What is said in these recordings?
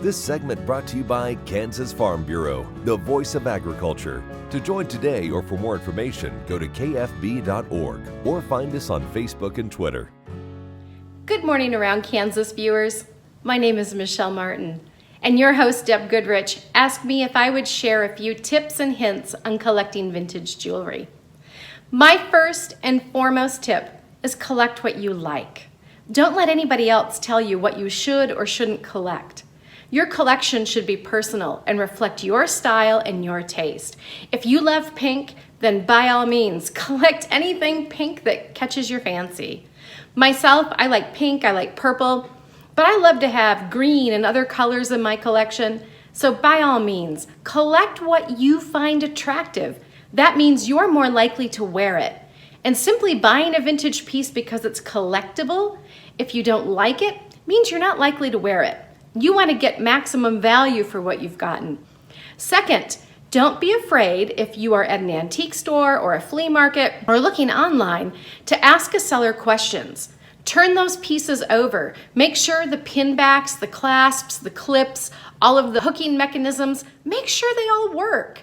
This segment brought to you by Kansas Farm Bureau, the voice of agriculture. To join today or for more information, go to kfb.org or find us on Facebook and Twitter. Good morning, Around Kansas viewers. My name is Michelle Martin, and your host, Deb Goodrich, asked me if I would share a few tips and hints on collecting vintage jewelry. My first and foremost tip is collect what you like. Don't let anybody else tell you what you should or shouldn't collect. Your collection should be personal and reflect your style and your taste. If you love pink, then by all means, collect anything pink that catches your fancy. Myself, I like pink, I like purple, but I love to have green and other colors in my collection. So by all means, collect what you find attractive. That means you're more likely to wear it. And simply buying a vintage piece because it's collectible, if you don't like it, means you're not likely to wear it. You want to get maximum value for what you've gotten. Second, don't be afraid if you are at an antique store or a flea market or looking online to ask a seller questions. Turn those pieces over. Make sure the pin backs, the clasps, the clips, all of the hooking mechanisms, make sure they all work.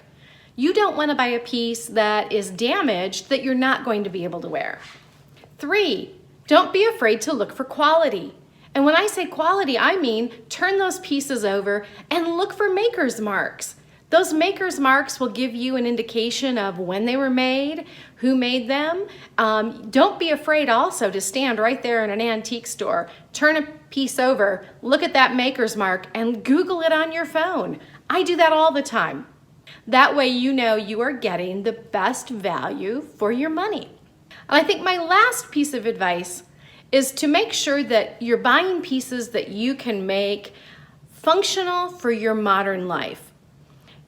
You don't want to buy a piece that is damaged that you're not going to be able to wear. 3, don't be afraid to look for quality. And when I say quality, I mean turn those pieces over and look for maker's marks. Those maker's marks will give you an indication of when they were made, who made them. Don't be afraid also to stand right there in an antique store, turn a piece over, look at that maker's mark, and Google it on your phone. I do that all the time. That way you know you are getting the best value for your money. And I think my last piece of advice is to make sure that you're buying pieces that you can make functional for your modern life.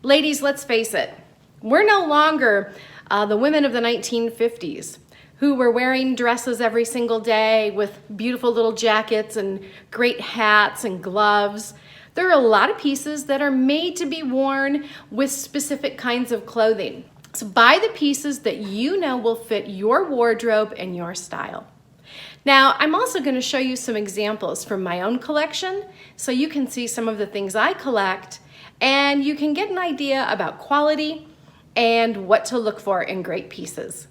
Ladies, let's face it, we're no longer the women of the 1950s who were wearing dresses every single day with beautiful little jackets and great hats and gloves. There are a lot of pieces that are made to be worn with specific kinds of clothing. So buy the pieces that you know will fit your wardrobe and your style. Now, I'm also going to show you some examples from my own collection so you can see some of the things I collect and you can get an idea about quality and what to look for in great pieces.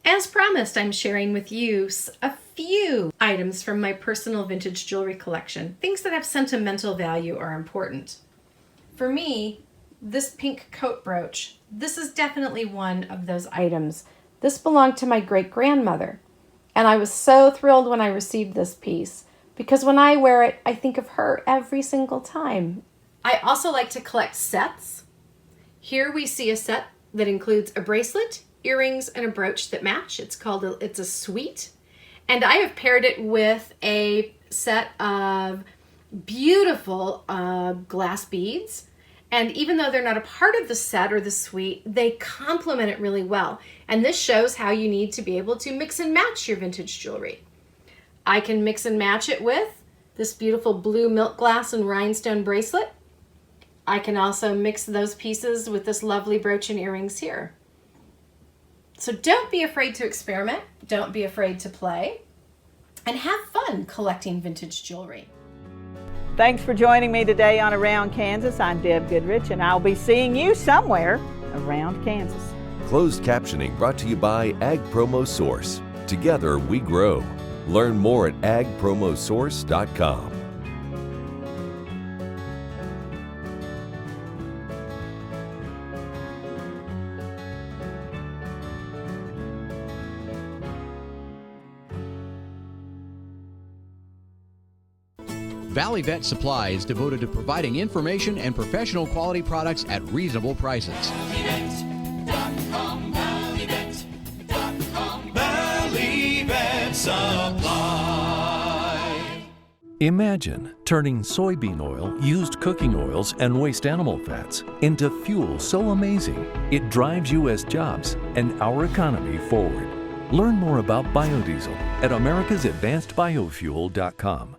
As promised, I'm sharing with you a few items from my personal vintage jewelry collection, things that have sentimental value or are important. For me, this pink coat brooch, this is definitely one of those items. This belonged to my great-grandmother. And I was so thrilled when I received this piece because when I wear it, I think of her every single time. I also like to collect sets. Here we see a set that includes a bracelet, earrings, and a brooch that match. It's a suite. And I have paired it with a set of beautiful glass beads. And even though they're not a part of the set or the suite, they complement it really well. And this shows how you need to be able to mix and match your vintage jewelry. I can mix and match it with this beautiful blue milk glass and rhinestone bracelet. I can also mix those pieces with this lovely brooch and earrings here. So don't be afraid to experiment. Don't be afraid to play. And have fun collecting vintage jewelry. Thanks for joining me today on Around Kansas. I'm Deb Goodrich, and I'll be seeing you somewhere around Kansas. Closed captioning brought to you by Ag Promo Source. Together we grow. Learn more at agpromosource.com. Valley Vet Supply is devoted to providing information and professional quality products at reasonable prices. ValleyVet.com, ValleyVet.com, Valley Vet Supply. Imagine turning soybean oil, used cooking oils, and waste animal fats into fuel so amazing it drives U.S. jobs and our economy forward. Learn more about biodiesel at americasadvancedbiofuel.com.